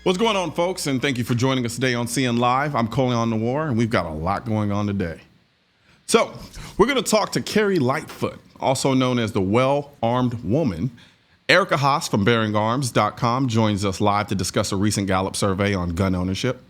What's going on, folks? And thank you for joining us today on CN Live. I'm Colion the War, and we've got a lot going on today. So we're going to talk to Carrie Lightfoot, also known as the Well-Armed Woman. Erica Haas from BearingArms.com joins us live to discuss a recent Gallup survey on gun ownership.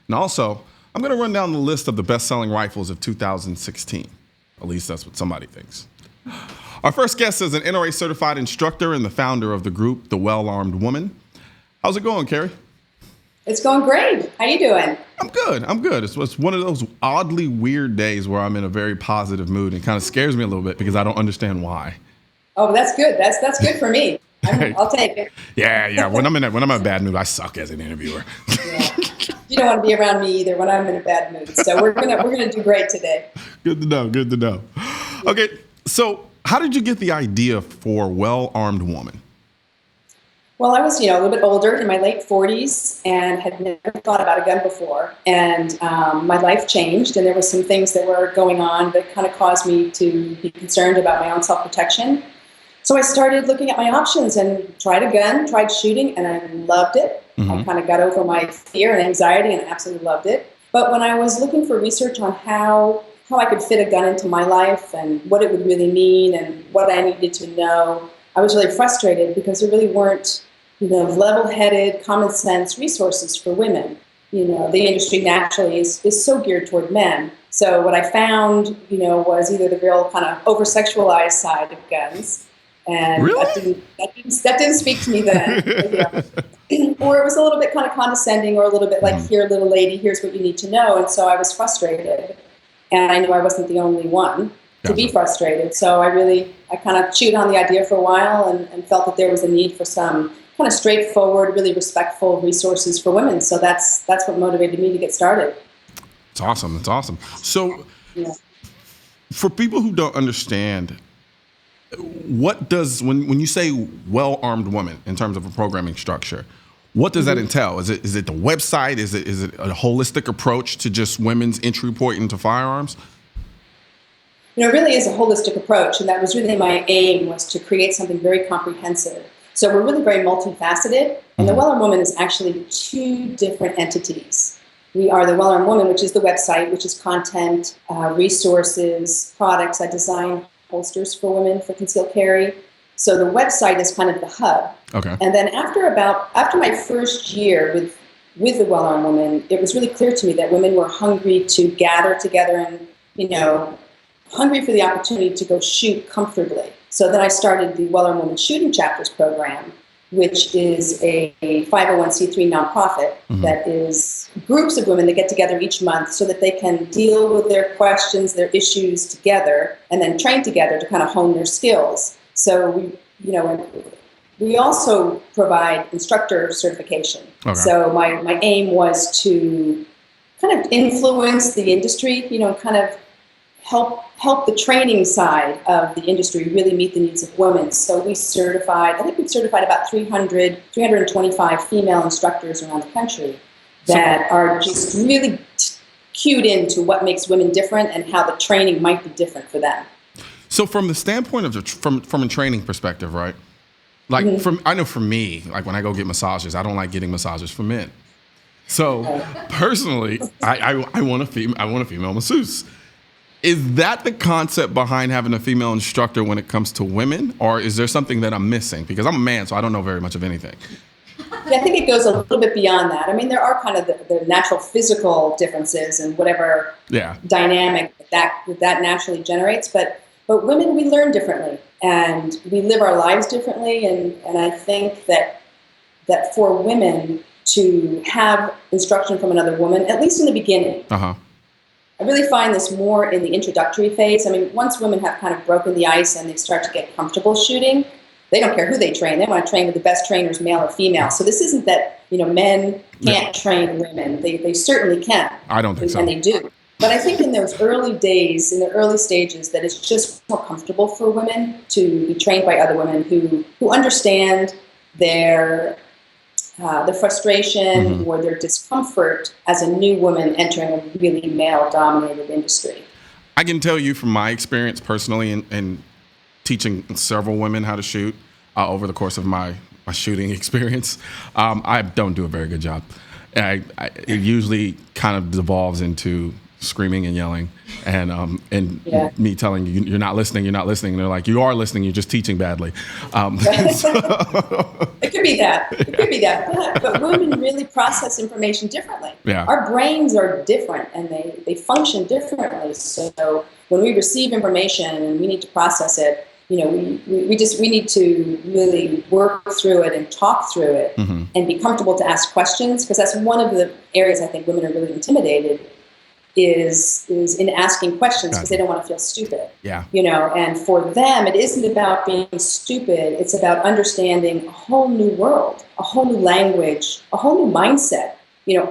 And also, I'm going to run down the list of the best-selling rifles of 2016. At least that's what somebody thinks. Our first guest is an NRA-Certified Instructor and the founder of the group, The Well-Armed Woman. How's it going, Carrie? It's going great. How you doing? I'm good. It's one of those oddly weird days where I'm in a very positive mood and kind of scares me a little bit because I don't understand why. Oh, that's good. That's good for me. I'll take it. Yeah. When I'm in a bad mood, I suck as an interviewer. Yeah. You don't want to be around me either when I'm in a bad mood. So we're gonna do great today. Good to know. Okay, so how did you get the idea for Well-Armed Woman? Well, I was, a little bit older, in my late 40s, and had never thought about a gun before. And my life changed, and there were some things that were going on that kind of caused me to be concerned about my own self-protection. So I started looking at my options and tried a gun, tried shooting, and I loved it. Mm-hmm. I kind of got over my fear and anxiety and absolutely loved it. But when I was looking for research on how I could fit a gun into my life and what it would really mean and what I needed to know, I was really frustrated because there really weren't level-headed, common sense resources for women. The industry naturally is so geared toward men. So what I found, was either the real kind of over-sexualized side of guns, and really? that didn't speak to me then. Or it was a little bit kind of condescending, or a little bit like, here, little lady, here's what you need to know. And so I was frustrated, and I knew I wasn't the only one to be frustrated. So I kind of chewed on the idea for a while and felt that there was a need for some kind of straightforward, really respectful resources for women. So that's what motivated me to get started. It's awesome. So for people who don't understand, what does, when you say well-armed woman in terms of a programming structure, what does that entail? Is it the website? Is it a holistic approach to just women's entry point into firearms? It really is a holistic approach, and that was really my aim, was to create something very comprehensive. So we're really very multifaceted, and the Well-Armed Woman is actually two different entities. We are the Well-Armed Woman, which is the website, which is content, resources, products. I design holsters for women for concealed carry. So the website is kind of the hub. Okay. And then after my first year with the Well-Armed Woman, it was really clear to me that women were hungry to gather together and, hungry for the opportunity to go shoot comfortably. So then I started the Well-Armed Women Shooting Chapters program, which is a 501c3 nonprofit that is groups of women that get together each month so that they can deal with their questions, their issues together, and then train together to kind of hone their skills. So we also provide instructor certification. Okay. So my aim was to kind of influence the industry, kind of help the training side of the industry really meet the needs of women. So we certified about 325 female instructors around the country that are just really cued into what makes women different and how the training might be different for them. So from the standpoint of from a training perspective, right? Like I know for me, like when I go get massages, I don't like getting massages for men. So personally, I want a female masseuse. Is that the concept behind having a female instructor when it comes to women, or is there something that I'm missing? Because I'm a man, so I don't know very much of anything. Yeah, I think it goes a little bit beyond that. I mean, there are kind of the natural physical differences and whatever dynamic that naturally generates, but women, we learn differently, and we live our lives differently, and I think that for women to have instruction from another woman, at least in the beginning, I really find this more in the introductory phase. I mean, once women have kind of broken the ice and they start to get comfortable shooting, they don't care who they train. They want to train with the best trainers, male or female. So this isn't that, men can't train women. They certainly can. I don't think so. And they do. But I think in those early days, in the early stages, that it's just more comfortable for women to be trained by other women who understand their frustration or their discomfort as a new woman entering a really male-dominated industry. I can tell you from my experience personally in teaching several women how to shoot over the course of my my shooting experience. I don't do a very good job. It usually kind of devolves into screaming and yelling, and me telling you, you're not listening, and they're like, you are listening, you're just teaching badly. It could be that. But women really process information differently. Yeah. Our brains are different, and they function differently. So when we receive information and we need to process it, we need to really work through it and talk through it, and be comfortable to ask questions, because that's one of the areas I think women are really intimidated is in asking questions, because they don't want to feel stupid. Yeah. And for them, it isn't about being stupid. It's about understanding a whole new world, a whole new language, a whole new mindset.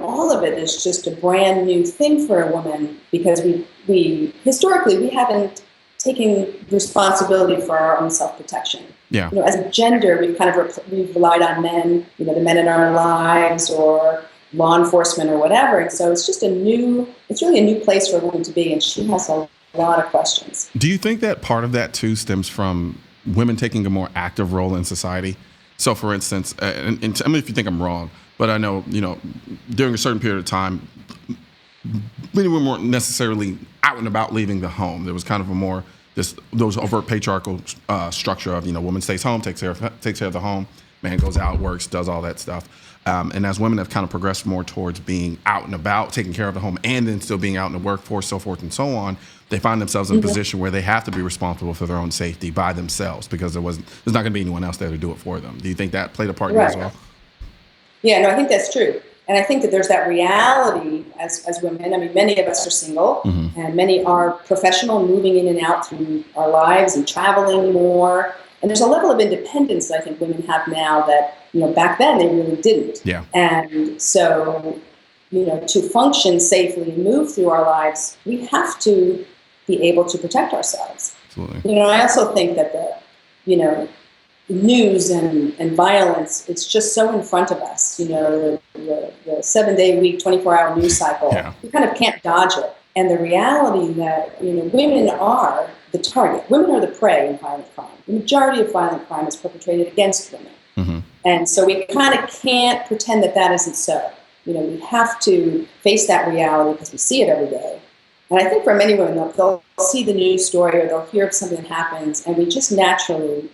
All of it is just a brand new thing for a woman, because we historically, we haven't taken responsibility for our own self-protection. Yeah. As a gender, we've relied on men, the men in our lives, or law enforcement or whatever. And so it's really a new place for a woman to be. And she has a lot of questions. Do you think that part of that too stems from women taking a more active role in society? So for instance, and tell me if you think I'm wrong, but I know, during a certain period of time, many women weren't necessarily out and about leaving the home. There was kind of a more, those overt patriarchal structure of, woman stays home, takes care of the home, man goes out, works, does all that stuff. And as women have kind of progressed more towards being out and about, taking care of the home, and then still being out in the workforce, so forth and so on, they find themselves in a position where they have to be responsible for their own safety by themselves, because there's not going to be anyone else there to do it for them. Do you think that played a part in it as well? Yeah, no, I think that's true. And I think that there's that reality as women. I mean, many of us are single, and many are professional, moving in and out through our lives and traveling more. And there's a level of independence that I think women have now that, back then they really didn't. Yeah. And so, to function safely and move through our lives, we have to be able to protect ourselves. Absolutely. I also think that the news and violence, it's just so in front of us. The 7-day-a-week, 24-hour news cycle, you kind of can't dodge it. And the reality that, women are the target. Women are the prey in violent crime. The majority of violent crime is perpetrated against women. And so we kind of can't pretend that isn't so. We have to face that reality, because we see it every day. And I think for many women, they'll see the news story, or they'll hear of something that happens, and we just naturally,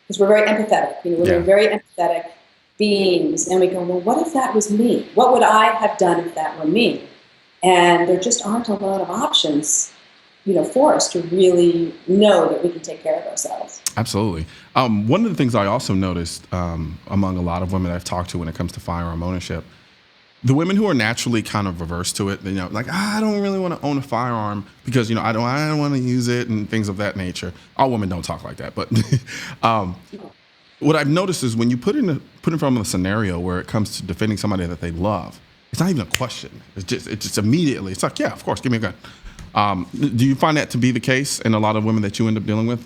because we're very empathetic, we're very empathetic beings, and we go, well, what if that was me? What would I have done if that were me? And there just aren't a lot of options, for us to really know that we can take care of ourselves. Absolutely. One of the things I also noticed among a lot of women I've talked to when it comes to firearm ownership, the women who are naturally kind of averse to it, like, I don't really want to own a firearm because, I don't want to use it and things of that nature. All women don't talk like that. But what I've noticed is when you put in front of a scenario where it comes to defending somebody that they love, it's not even a question. It's just immediately, it's like, yeah, of course, give me a gun. Do you find that to be the case in a lot of women that you end up dealing with?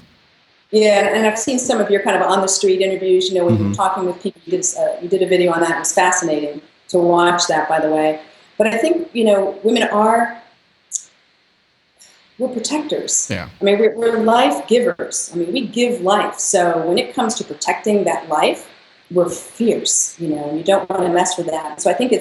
Yeah, and I've seen some of your kind of on the street interviews, when you're talking with people. You did a video on that. It was fascinating to watch that, by the way. But I think, women we're protectors. Yeah. I mean, we're life givers. I mean, we give life. So when it comes to protecting that life, we're fierce, and you don't want to mess with that. So I think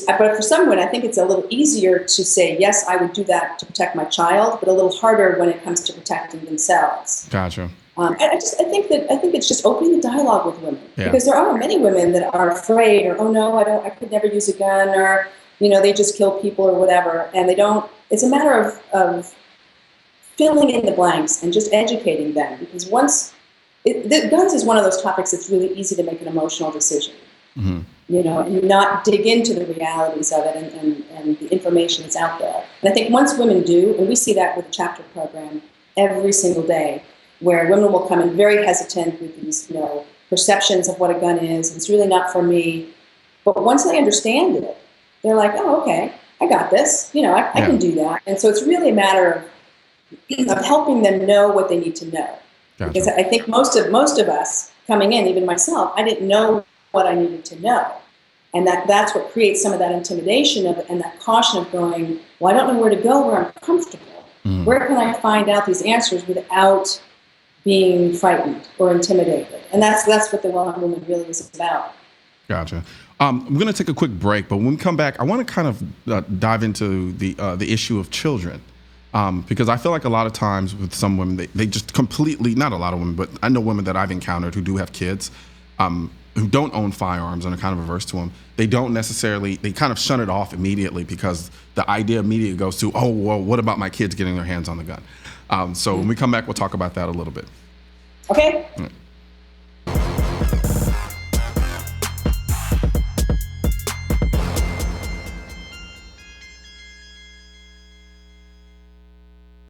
but for some women, I think it's a little easier to say, yes, I would do that to protect my child, but a little harder when it comes to protecting themselves. Gotcha. And I think it's just opening the dialogue with women, because there are many women that are afraid, or, oh no, I could never use a gun, or, they just kill people or whatever. And they don't, it's a matter of filling in the blanks and just educating them, because guns is one of those topics that's really easy to make an emotional decision. And not dig into the realities of it and the information that's out there. And I think once women do, and we see that with the chapter program every single day, where women will come in very hesitant with these, perceptions of what a gun is. And it's really not for me. But once they understand it, they're like, oh, okay, I got this. I can do that. And so it's really a matter of helping them know what they need to know. Gotcha. Because I think most of us coming in, even myself, I didn't know what I needed to know. And that's what creates some of that intimidation and that caution of going, well, I don't know where to go where I'm comfortable. Where can I find out these answers without being frightened or intimidated. And that's what the well-armed woman really is about. Gotcha. I'm going to take a quick break, but when we come back, I want to kind of dive into the issue of children. Because I feel like a lot of times with some women, they just completely, not a lot of women, but I know women that I've encountered who do have kids, who don't own firearms and are kind of averse to them. They don't necessarily, they kind of shun it off immediately because the idea immediately goes to, oh, well, what about my kids getting their hands on the gun? So when we come back, we'll talk about that a little bit. Okay. All right.